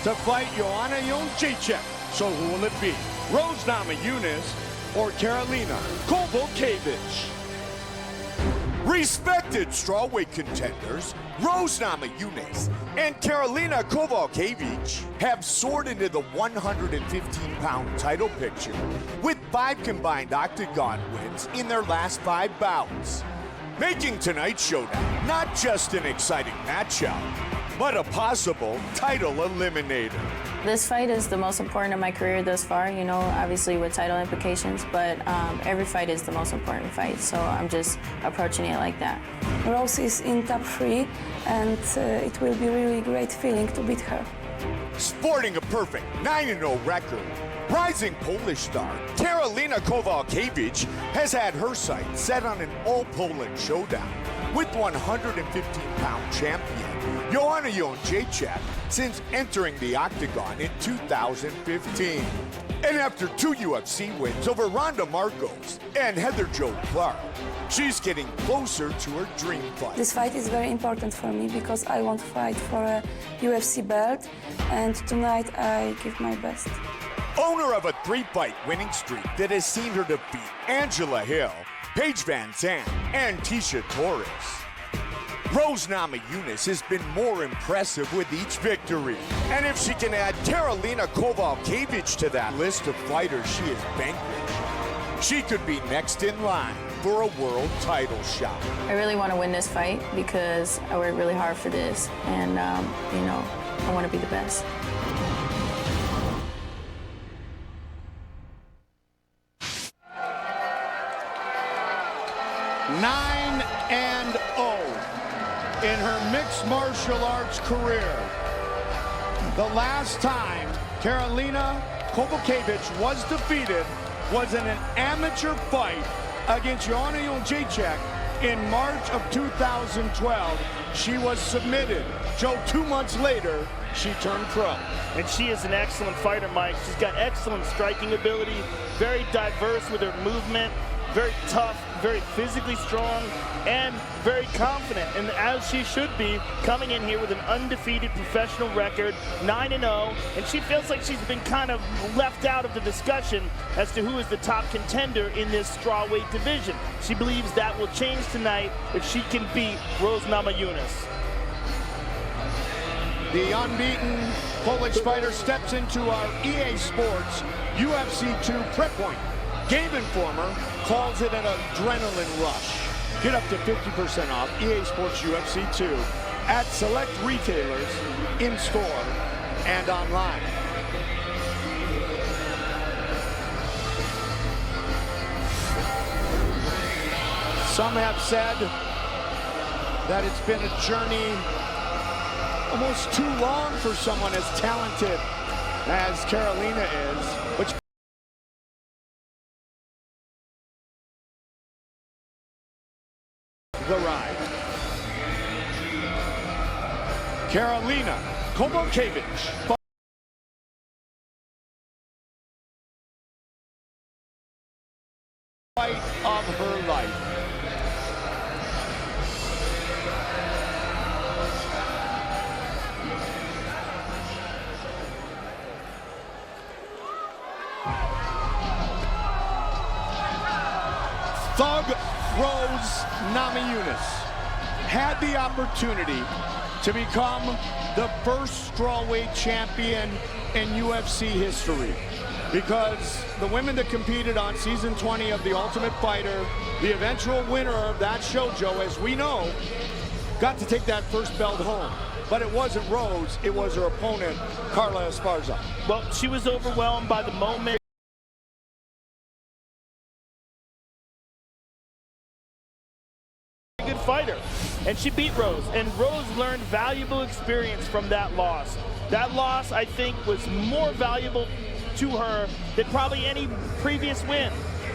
to fight Joanna Jędrzejczyk. So who will it be? Rose Namajunas or Karolina Kowalkiewicz? Respected strawweight contenders, Rose Namajunas and Karolina Kowalkiewicz have soared into the 115-pound title picture with 5 combined octagon wins in their last 5 bouts, making tonight's showdown not just an exciting matchup, but a possible title eliminator. This fight is the most important of my career thus far, you know, obviously with title implications, but every fight is the most important fight, so I'm just approaching it like that. Rose is in top 3, and it will be really great feeling to beat her. Sporting a perfect 9-0 record, rising Polish star Karolina Kowalkiewicz has had her sights set on an all-Poland showdown with 115-pound champion Joanna Jędrzejczyk since entering the octagon in 2015. And after 2 UFC wins over Ronda Marcos and Heather Jo Clark, she's getting closer to her dream fight. This fight is very important for me because I want to fight for a UFC belt, and tonight I give my best. Owner of a 3-fight winning streak that has seen her defeat Angela Hill, Paige Van Zandt, and Tisha Torres, Rose Namajunas has been more impressive with each victory. And if she can add Karolina Kowalkiewicz to that list of fighters she has vanquished, she could be next in line for a world title shot. I really want to win this fight because I worked really hard for this, and you know, I want to be the best. Nine and 0 in her mixed martial arts career. The last time Karolina Kowalkiewicz was defeated was in an amateur fight against Joanna Jędrzejczyk in March of 2012. She was submitted. Joe, 2 months later, she turned pro. And she is an excellent fighter, Mike. She's got excellent striking ability, very diverse with her movement, very tough, very physically strong, and very confident, and as she should be, coming in here with an undefeated professional record, 9-0, and she feels like she's been kind of left out of the discussion as to who is the top contender in this strawweight division. She believes that will change tonight if she can beat Rose Namajunas. The unbeaten Polish fighter steps into our EA Sports UFC 2 prep point. Game Informer calls it an adrenaline rush. Get up to 50% off EA Sports UFC 2 at select retailers, in-store, and online. Some have said that it's been a journey almost too long for someone as talented as Karolina is, which the ride. Karolina Kowalkiewicz. Fight of her life. Thug Rose Namajunas had the opportunity to become the first strawweight champion in UFC history, because the women that competed on season 20 of The Ultimate Fighter, the eventual winner of that show, Joe, as we know, got to take that first belt home. But it wasn't Rose, it was her opponent, Carla Esparza. Well, she was overwhelmed by the moment. Good fighter, and she beat Rose, and Rose learned valuable experience from that loss. That loss, I think, was more valuable to her than probably any previous win.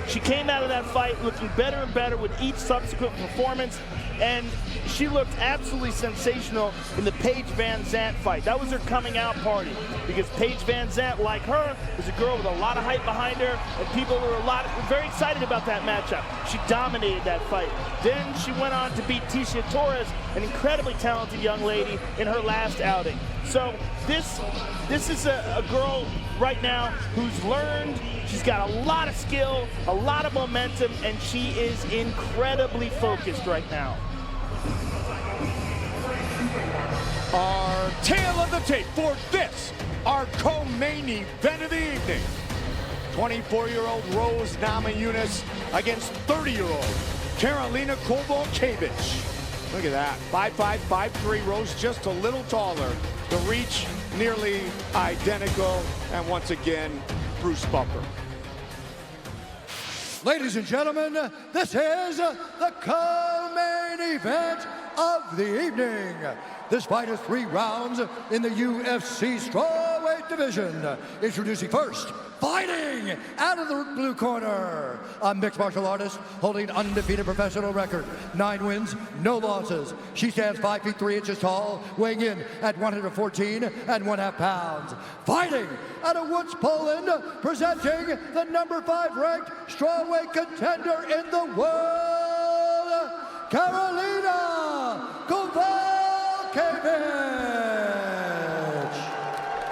She came out of that fight looking better and better with each subsequent performance, and she looked absolutely sensational in the Paige Van Zandt fight. That was her coming out party, because Paige Van Zandt, like her, was a girl with a lot of hype behind her, and people were very excited about that matchup. She dominated that fight. Then she went on to beat Tisha Torres, an incredibly talented young lady, in her last outing. So this This is a girl right now who's learned, she's got a lot of skill, a lot of momentum, and she is incredibly focused right now. Our tail of the tape for this, our co-main event of the evening. 24-year-old Rose Namajunas against 30-year-old Karolina Kowalkiewicz. Look at that, 5'5", 5'3", Rose just a little taller. The reach nearly identical, and once again, Bruce Buffer. Ladies and gentlemen, this is the co-main event of the evening. This fight is 3 rounds in the UFC strawweight division. Introducing first, fighting out of the blue corner, a mixed martial artist holding an undefeated professional record, 9 wins, no losses. She stands 5 feet 3 inches tall, weighing in at 114.5 pounds. Fighting out of Łódź, Poland, presenting the number 5 ranked strawweight contender in the world, Karolina Kowalkiewicz.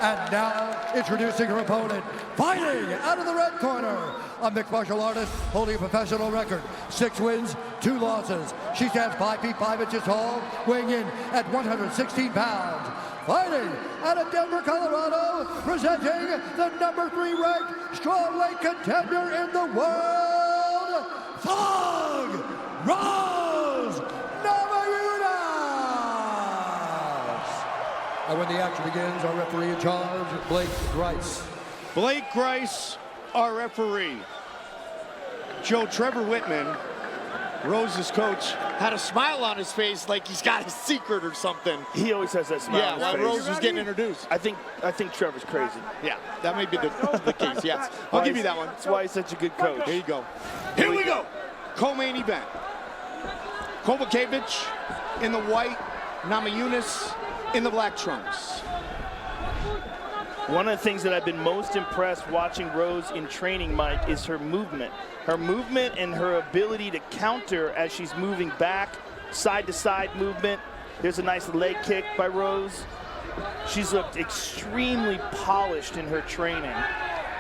And now, introducing her opponent, fighting out of the red corner, a mixed martial artist holding a professional record, 6 wins, 2 losses. She stands 5 feet 5 inches tall, weighing in at 116 pounds. Fighting out of Denver, Colorado, presenting the number 3 ranked strawweight contender in the world, Thug Rose Namajunas. And when the action begins, our referee in charge, Blake Grice. Blake Grice, our referee. Joe, Trevor Whitman, Rose's coach, had a smile on his face like he's got a secret or something. He always has that smile on his while face. Rose was getting introduced. I think Trevor's crazy. Yeah, that may be the case, yes. I'll give you that one. That's why he's such a good coach. There you go. Here we go. Co-main event. Kowalkiewicz in the white, Namajunas in the black trunks. One of the things that I've been most impressed watching Rose in training, Mike, is her movement. Her movement and her ability to counter as she's moving back, side-to-side movement. There's a nice leg kick by Rose. She's looked extremely polished in her training.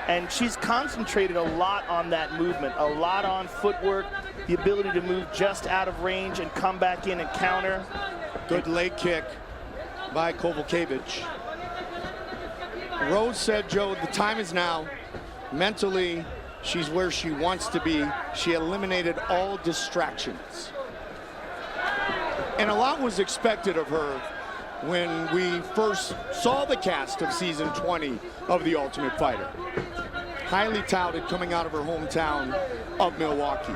And she's concentrated a lot on that movement, a lot on footwork, the ability to move just out of range and come back in and counter. Good leg kick by Kowalkiewicz. Rose said, Joe, the time is now. Mentally, she's where she wants to be. She eliminated all distractions. And a lot was expected of her when we first saw the cast of season 20 of The Ultimate Fighter. Highly touted, coming out of her hometown of Milwaukee.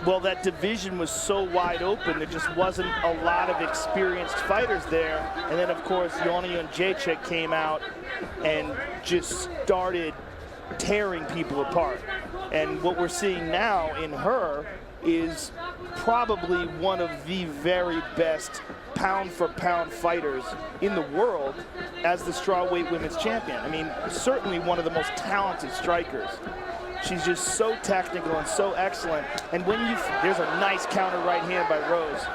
Well, that division was so wide open, there just wasn't a lot of experienced fighters there. And then, of course, Joanna Jędrzejczyk came out and just started tearing people apart. And what we're seeing now in her is probably one of the very best pound-for-pound fighters in the world as the strawweight women's champion. I mean, certainly one of the most talented strikers. She's just so technical and so excellent. And there's a nice counter right hand by Rose.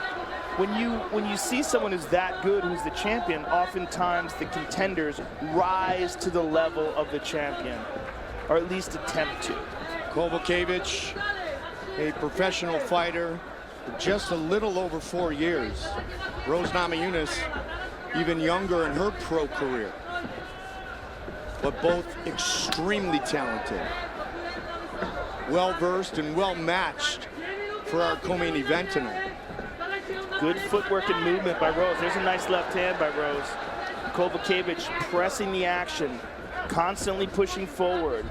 When you see someone who's that good, who's the champion, oftentimes the contenders rise to the level of the champion, or at least attempt to. Kowalkiewicz, a professional fighter for just a little over 4 years. Rose Namajunas, even younger in her pro career, but both extremely talented. Well-versed and well-matched for our co-main event tonight. Good footwork and movement by Rose. There's a nice left hand by Rose. Kowalkiewicz pressing the action, constantly pushing forward.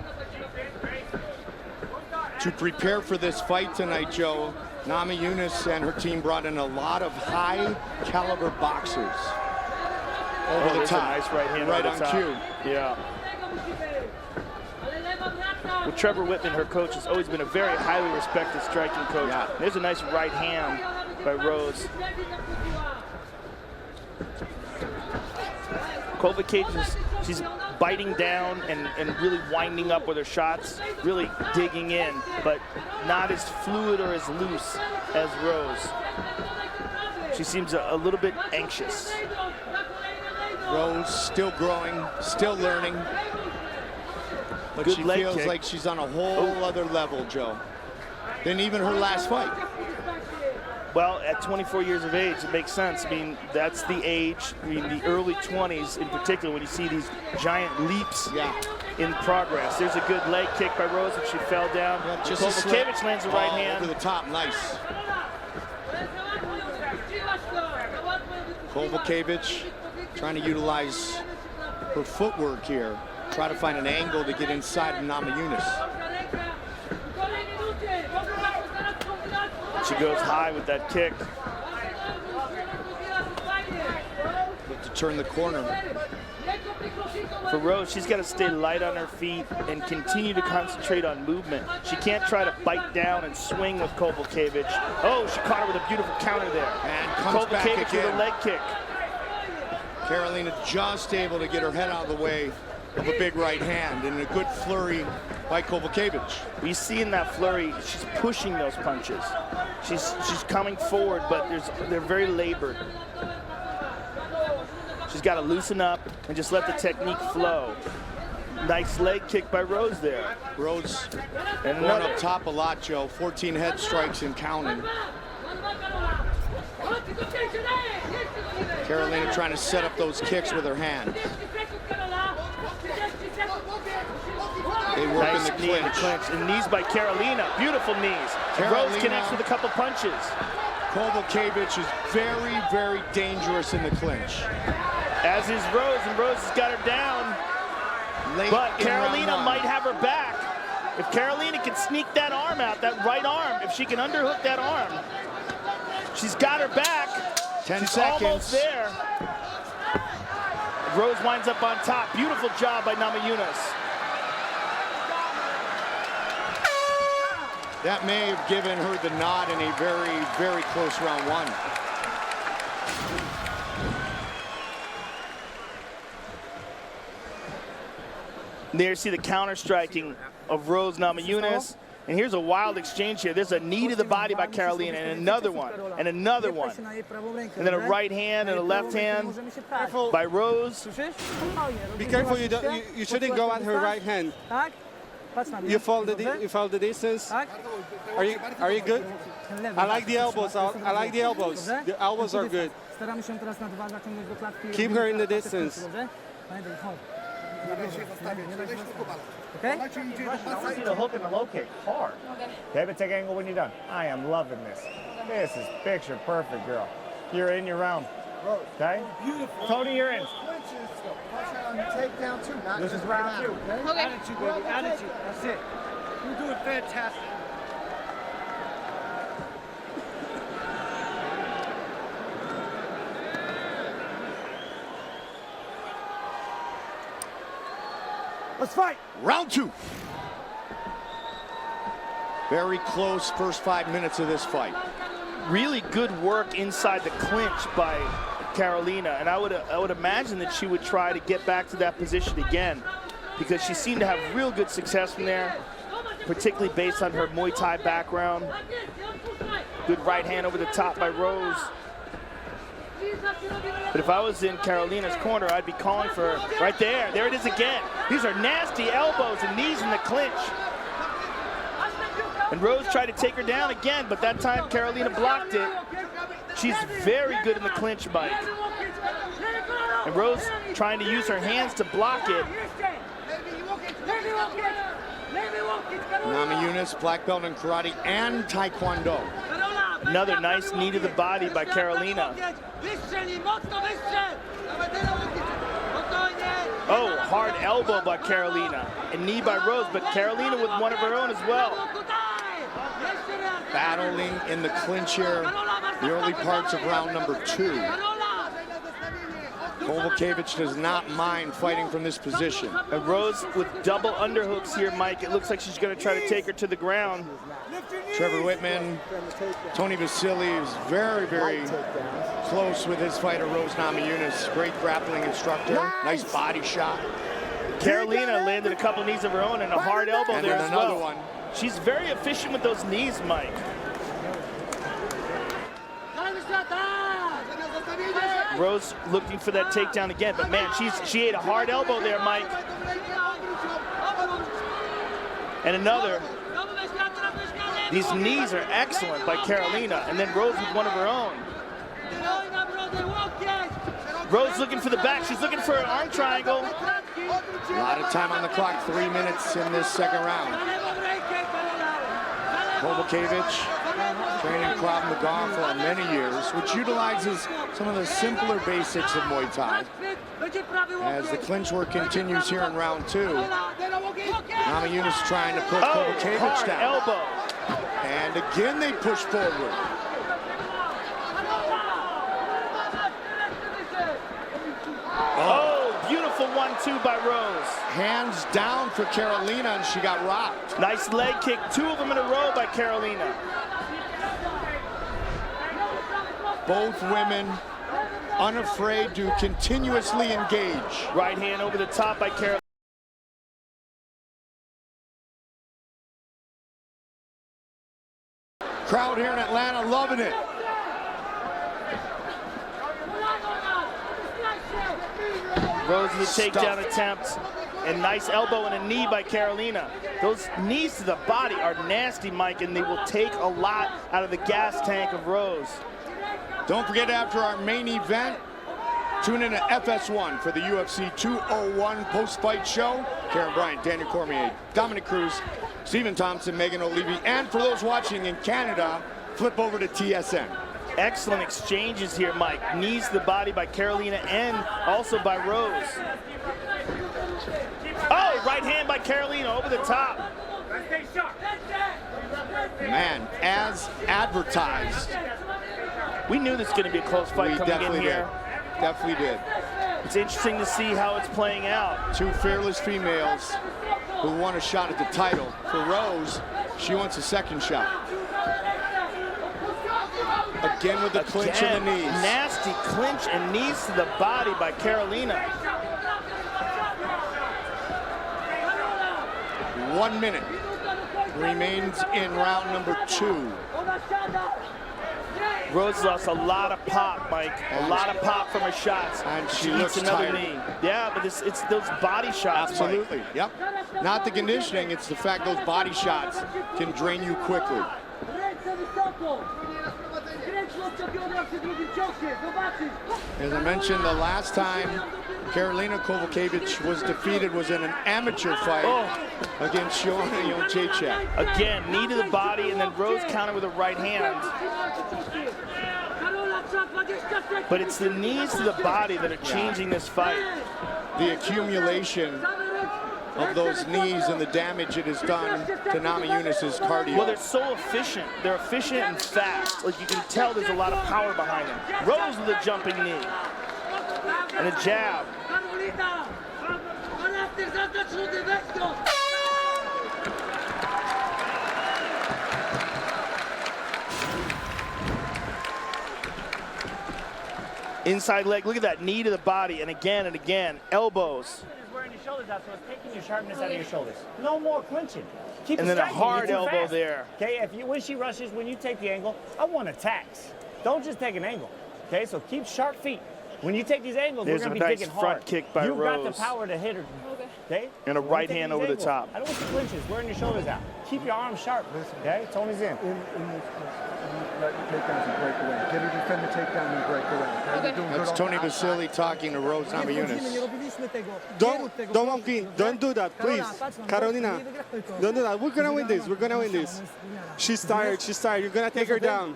To prepare for this fight tonight, Joe, Namajunas and her team brought in a lot of high-caliber boxers. Over the top. A nice right hand right on on cue. Yeah. Well, Trevor Whitman, her coach, has always been a very highly respected striking coach. Yeah. There's a nice right hand by Rose. Kowalkiewicz, she's biting down and really winding up with her shots, really digging in, but not as fluid or as loose as Rose. She seems a little bit anxious. Rose still growing, still learning. But Good she leg feels kick. like she's on a whole other level, Joe, than even her last fight. Well, at 24 years of age, it makes sense. I mean, that's the age, I mean, the early 20s in particular, when you see these giant leaps in progress. There's a good leg kick by Rose, and she fell down. Yeah, just a slip. Kowalkiewicz lands the right hand. Over the top, nice. Kowalkiewicz trying to utilize her footwork here. Try to find an angle to get inside of Namajunas. She goes high with that kick. Look to turn the corner. For Rose, she's got to stay light on her feet and continue to concentrate on movement. She can't try to bite down and swing with Kowalkiewicz. Oh, she caught her with a beautiful counter there. And comes back Kowalkiewicz with again. a leg kick. Carolina just able to get her head out of the way of a big right hand, and a good flurry by Kowalkiewicz. We see in that flurry, she's pushing those punches. She's coming forward, but they're very labored. She's got to loosen up and just let the technique flow. Nice leg kick by Rose there. Rose And going another. up top a lot, Joe. 14 head strikes and counting. Carolina trying to set up those kicks with her hand. They work Nice in the knee in the clinch. clinch. And knees by Carolina. Beautiful knees. Carolina. Rose connects with a couple punches. Kowalkiewicz is very, very dangerous in the clinch. As is Rose, and Rose has got her down. Late But in round Carolina one. might have her back. If Carolina can sneak that arm out, that right arm, if she can underhook that arm, she's got her back. 10 She's seconds. almost there. Rose winds up on top. Beautiful job by Namajunas. That may have given her the nod in a very, very close round one. There you see the counter striking of Rose Namajunas. And here's a wild exchange here. There's a knee to the body by Carolina, and another one, and another one. And then a right hand and a left hand by Rose. Be careful, you shouldn't go at her right hand. You follow the distance. Are you good? I like the elbows. I like the elbows. The elbows are good. Keep her in the distance. Okay? I want you to hook and the low kick hard. Okay, but take angle when you're done. I am loving this. This is picture perfect, girl. You're in your round. Okay? Beautiful. Tony, you're in. Takedown two. This is round two. Okay. Attitude, baby. Attitude. That's it. You're doing fantastic. Let's fight. Round two. Very close first 5 minutes of this fight. Really good work inside the clinch by Carolina, and I would imagine that she would try to get back to that position again, because she seemed to have real good success from there, particularly based on her Muay Thai background. Good right hand over the top by Rose. But if I was in Carolina's corner, I'd be calling for her right there. There it is again. These are nasty elbows and knees in the clinch. And Rose tried to take her down again, but that time Carolina blocked it. She's very good in the clinch, Mike. And Rose trying to use her hands to block it. Namajunas, black belt in karate and taekwondo. Another nice knee to the body by Carolina. Oh, hard elbow by Carolina. And knee by Rose, but Carolina with one of her own as well. Battling in the clinch here, the early parts of round number two. Kowalkiewicz does not mind fighting from this position. And Rose with double underhooks here, Mike. It looks like she's going to try to take her to the ground. Trevor Whitman, Tony Vasily is very, very close with his fighter, Rose Namajunas. Great grappling instructor. Nice body shot. Carolina landed a couple knees of her own and a hard elbow And there then as another well. one. She's very efficient with those knees, Mike. Rose looking for that takedown again, but man, she ate a hard elbow there, Mike. And another. These knees are excellent by Carolina, and then Rose with one of her own. Rose looking for the back. She's looking for an arm triangle. A lot of time on the clock, 3 minutes in this second round. Kowalkiewicz, training Krav Maga for many years, which utilizes some of the simpler basics of Muay Thai. As the clinch work continues here in round 2, Namajunas trying to put Kowalkiewicz down. Elbow. And again they push forward. Oh, beautiful 1-2 by Rose. Hands down for Carolina, and she got rocked. Nice leg kick, 2 of them in a row by Carolina. Both women unafraid to continuously engage. Right hand over the top by Carolina. Crowd here in Atlanta loving it. Rose with a takedown attempt, and nice elbow and a knee by Carolina. Those knees to the body are nasty, Mike, and they will take a lot out of the gas tank of Rose. Don't forget, after our main event, tune in to FS1 for the UFC 201 post-fight show. Karen Bryant, Daniel Cormier, Dominic Cruz, Stephen Thompson, Megan O'Leary, and for those watching in Canada, flip over to TSN. Excellent exchanges here, Mike. Knees to the body by Carolina and also by Rose. Oh, right hand by Carolina over the top. Man, as advertised. We knew this was going to be a close fight coming in here. Definitely did. It's interesting to see how it's playing out. 2 fearless females who want a shot at the title. For Rose, she wants a second shot. Again with the clinch and the knees. Nasty clinch and knees to the body by Carolina. 1 minute remains in round number 2. Rose lost a lot of pop, Mike. A lot of pop from her shots. And she eats looks another tired. knee. Yeah, but it's those body shots, Absolutely, Mike. yep. Not the conditioning, it's the fact those body shots can drain you quickly. As I mentioned, the last time Karolina Kowalkiewicz was defeated was in an amateur fight against Joanna Jędrzejczyk. Again, knee to the body, and then Rose countered with a right hand. But it's the knees to the body that are changing this fight. The accumulation of those knees and the damage it has done to Namajunas' cardio. Well, they're so efficient. They're efficient and fast. Like, you can tell there's a lot of power behind them. Rose with a jumping knee. And a jab. Inside leg, look at that knee to the body, and again, elbows. Wearing your shoulders out, so it's taking your sharpness out of your shoulders. No more clinching. Keep And then a hard elbow there. Okay, when she rushes, when you take the angle, I want attacks. Don't just take an angle. Okay, so keep sharp feet. When you take these angles, There's we're going a to be nice digging front hard. kick by You've got Rose. the power to hit her. Okay? And a When right you take hand these over the angles, top. I don't want you clinches. Wearing your shoulders out. Keep your arms sharp. Okay? Tony's in. Let the takedowns and break away. Get her defend the takedown and break away. Okay? You're doing That's good Tony on the outside. Vasily talking to Rose Namajunas. Don't do that, please. Carolina, don't do that. We're gonna win this. We're gonna win this. She's tired. She's tired. You're gonna take her down.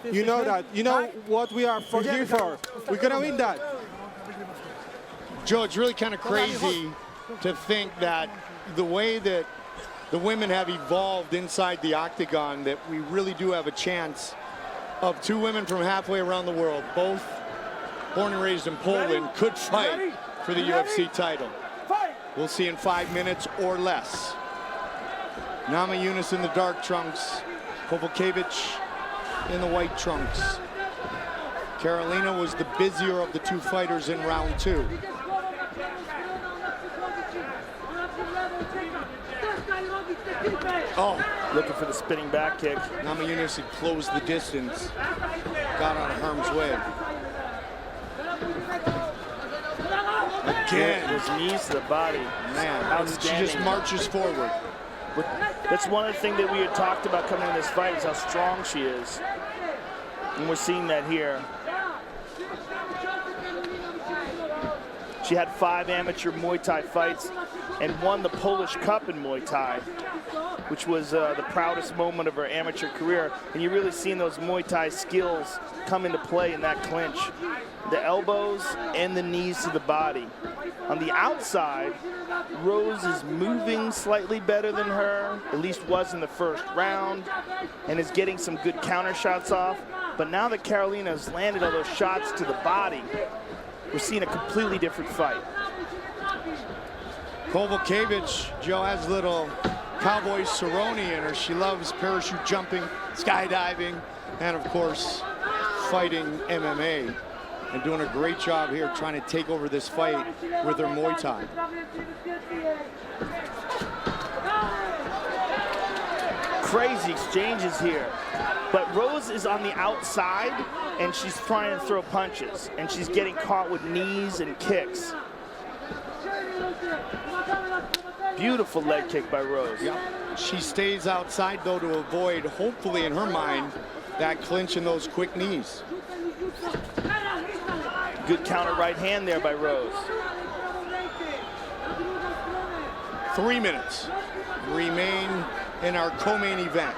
You know that. You know what we are here for. We're gonna win that. Joe, it's really kind of crazy to think that the way that the women have evolved inside the octagon, that we really do have a chance of 2 women from halfway around the world, both born and raised in Poland, could fight for the UFC title. We'll see in 5 minutes or less. Namajunas in the dark trunks, Kowalkiewicz in the white trunks. Carolina was the busier of the 2 fighters in round 2. Oh, looking for the spinning back kick. Namajunas had closed the distance, got out of harm's way. Again. Those knees to the body. Man, outstanding. she just marches forward. That's one of the things that we had talked about coming in this fight, is how strong she is. And we're seeing that here. She had 5 amateur Muay Thai fights and won the Polish Cup in Muay Thai, which was the proudest moment of her amateur career. And you're really seeing those Muay Thai skills come into play in that clinch. The elbows and the knees to the body. On the outside, Rose is moving slightly better than her, at least was in the first round, and is getting some good counter shots off. But now that Karolina has landed all those shots to the body, we're seeing a completely different fight. Kowalkiewicz, Joe, has a little cowboy Cerrone in her. She loves parachute jumping, skydiving, and of course, fighting MMA. And doing a great job here trying to take over this fight with her Muay Thai. Crazy exchanges here. But Rose is on the outside, and she's trying to throw punches, and she's getting caught with knees and kicks. Beautiful leg kick by Rose. Yep. She stays outside, though, to avoid, hopefully in her mind, that clinch and those quick knees. Good counter right hand there by Rose. 3 minutes remain in our co-main event.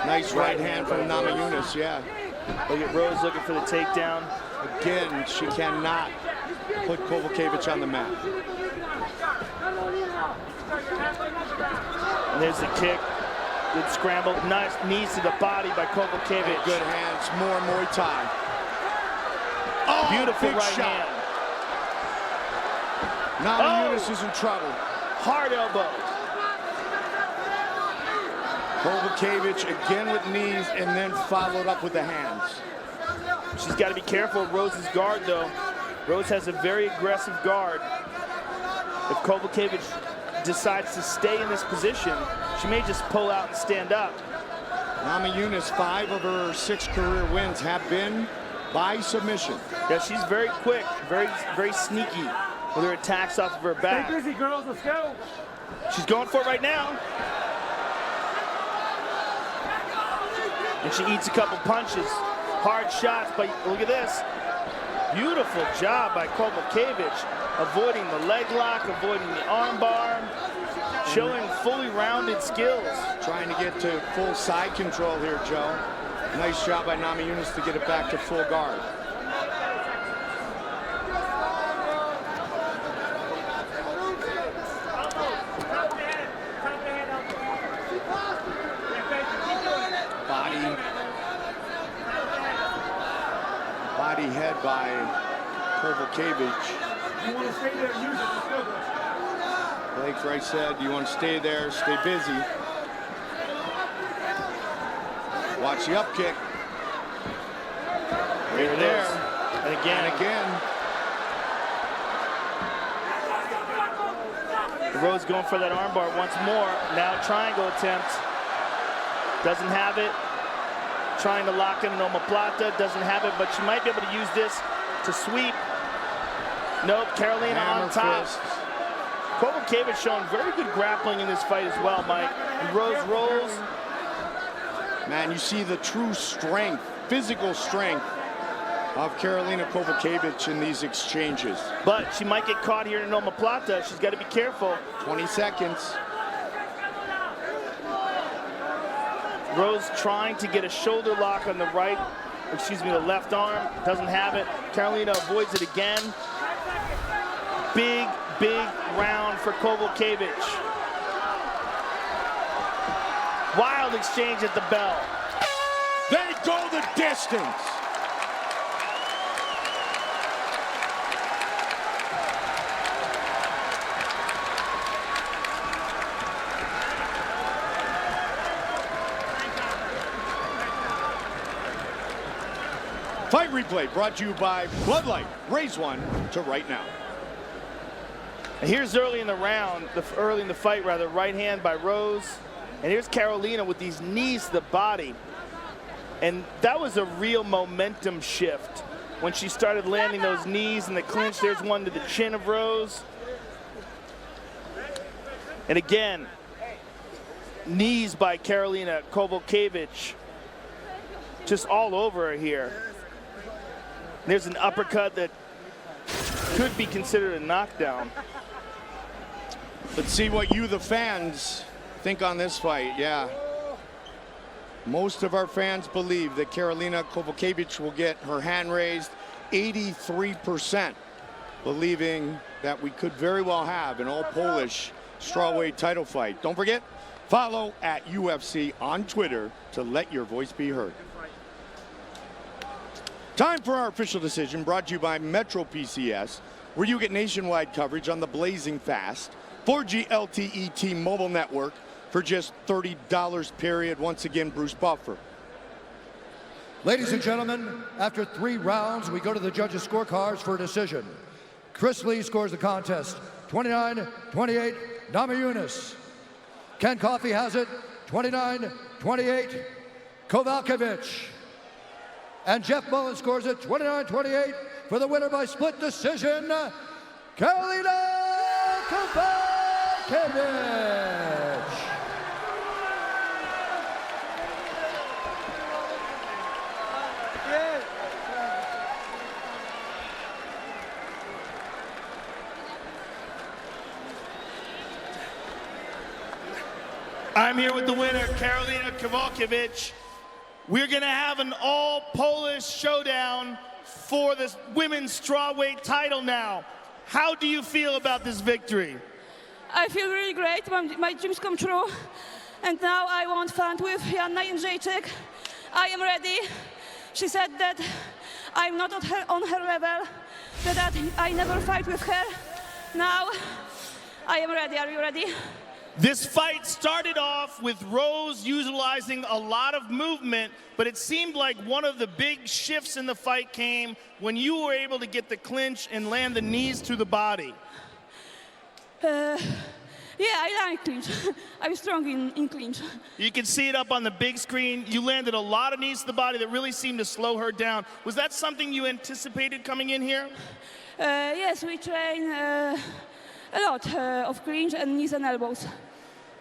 Nice right hand from Namajunas, yeah. Look at Rose looking for the takedown. Again, she cannot put Kowalkiewicz on the mat. And there's the kick. Good scramble. Nice knees to the body by Kowalkiewicz. Good hands, more Muay Thai. Oh, beautiful big right shot. hand. Namajunas is in trouble. Hard elbow. Kowalkiewicz again with knees and then followed up with the hands. She's got to be careful of Rose's guard, though. Rose has a very aggressive guard. If Kowalkiewicz decides to stay in this position, she may just pull out and stand up. Namajunas, 5 of her 6 career wins have been by submission. Yeah, she's very quick, very sneaky with her attacks off of her back. Stay busy, girls. Let's go. She's going for it right now. And she eats a couple punches. Hard shots, but look at this. Beautiful job by Kowalkiewicz, avoiding the leg lock, avoiding the arm bar, showing fully rounded skills. Trying to get to full side control here, Joe. Nice job by Namajunas to get it back to full guard. Body head by Kowalkiewicz. You want to stay there and use it. Let's go. Blake Rice said, you want to stay there, stay busy. Watch the up kick. Right there. And again. And again. Rose going for that armbar once more. Now triangle attempt. Doesn't have it. Trying to lock in an omoplata. Doesn't have it, but she might be able to use this to sweep. Nope, Karolina on top. Kowalkiewicz showing very good grappling in this fight as well, Mike. And Rose rolls. Man, you see the true strength, physical strength of Karolina Kowalkiewicz in these exchanges. But she might get caught here in an omoplata. She's got to be careful. 20 seconds. Rose trying to get a shoulder lock on the right, the left arm. Doesn't have it. Karolina avoids it again. Big round for Kowalkiewicz. Wild exchange at the bell. They go the distance. Fight replay brought to you by Bloodlight. Raise one to right now. And here's early in the round, early in the fight rather, right hand by Rose. And here's Carolina with these knees to the body. And that was a real momentum shift when she started landing those knees in the clinch. There's one to the chin of Rose. And again, knees by Karolina Kowalkiewicz. Just all over her here. There's an uppercut that could be considered a knockdown. Let's see what you, the fans, think on this fight. Yeah. Most of our fans believe that Karolina Kowalkiewicz will get her hand raised. 83% believing that we could very well have an all-Polish strawweight title fight. Don't forget, follow at UFC on Twitter to let your voice be heard. Time for our official decision, brought to you by Metro PCS, where you get nationwide coverage on the blazing fast 4G LTE T-Mobile network for just $30 period. Once again, Bruce Buffer. Ladies and gentlemen, after 3 rounds, we go to the judges' scorecards for a decision. Chris Lee scores the contest, 29-28, Namajunas. Ken Coffey has it, 29-28, Kowalkiewicz. And Jeff Mullen scores it, 29-28, for the winner by split decision, Karolina Kowalkiewicz. I'm here with the winner, Karolina Kowalkiewicz. We're going to have an all-Polish showdown for this women's strawweight title now. How do you feel about this victory? I feel really great. My dreams come true. And now I want to fight with Joanna Jędrzejczyk. I am ready. She said that I'm not on her level, that I never fight with her. Now I am ready. Are you ready? This fight started off with Rose utilizing a lot of movement, but it seemed like one of the big shifts in the fight came when you were able to get the clinch and land the knees to the body. Yeah, I like clinch. I'm strong in clinch. You can see it up on the big screen. You landed a lot of knees to the body that really seemed to slow her down. Was that something you anticipated coming in here? Yes, we train a lot of clinch and knees and elbows.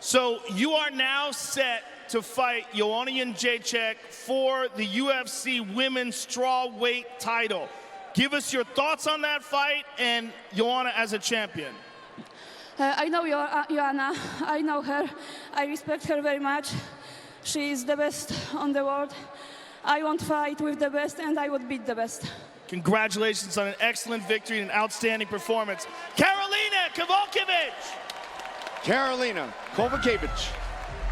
So you are now set to fight Joanna Jędrzejczyk for the UFC Women's Strawweight title. Give us your thoughts on that fight and Joanna as a champion. I know Joanna. I know her. I respect her very much. She is the best on the world. I want to fight with the best, and I would beat the best. Congratulations on an excellent victory and an outstanding performance. Karolina Kowalkiewicz! Karolina Kowalkiewicz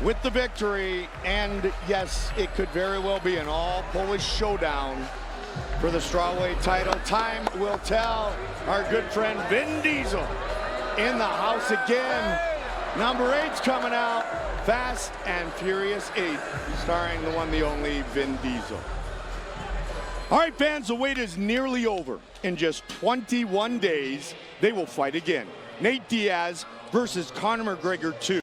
with the victory, and yes, it could very well be an all-Polish showdown for the strawweight title. Time will tell. Our good friend Vin Diesel in the house again. Number 8's coming out. Fast and Furious 8, starring the one, the only Vin Diesel. All right, fans, the wait is nearly over. In just 21 days, they will fight again. Nate Diaz versus Conor McGregor 2.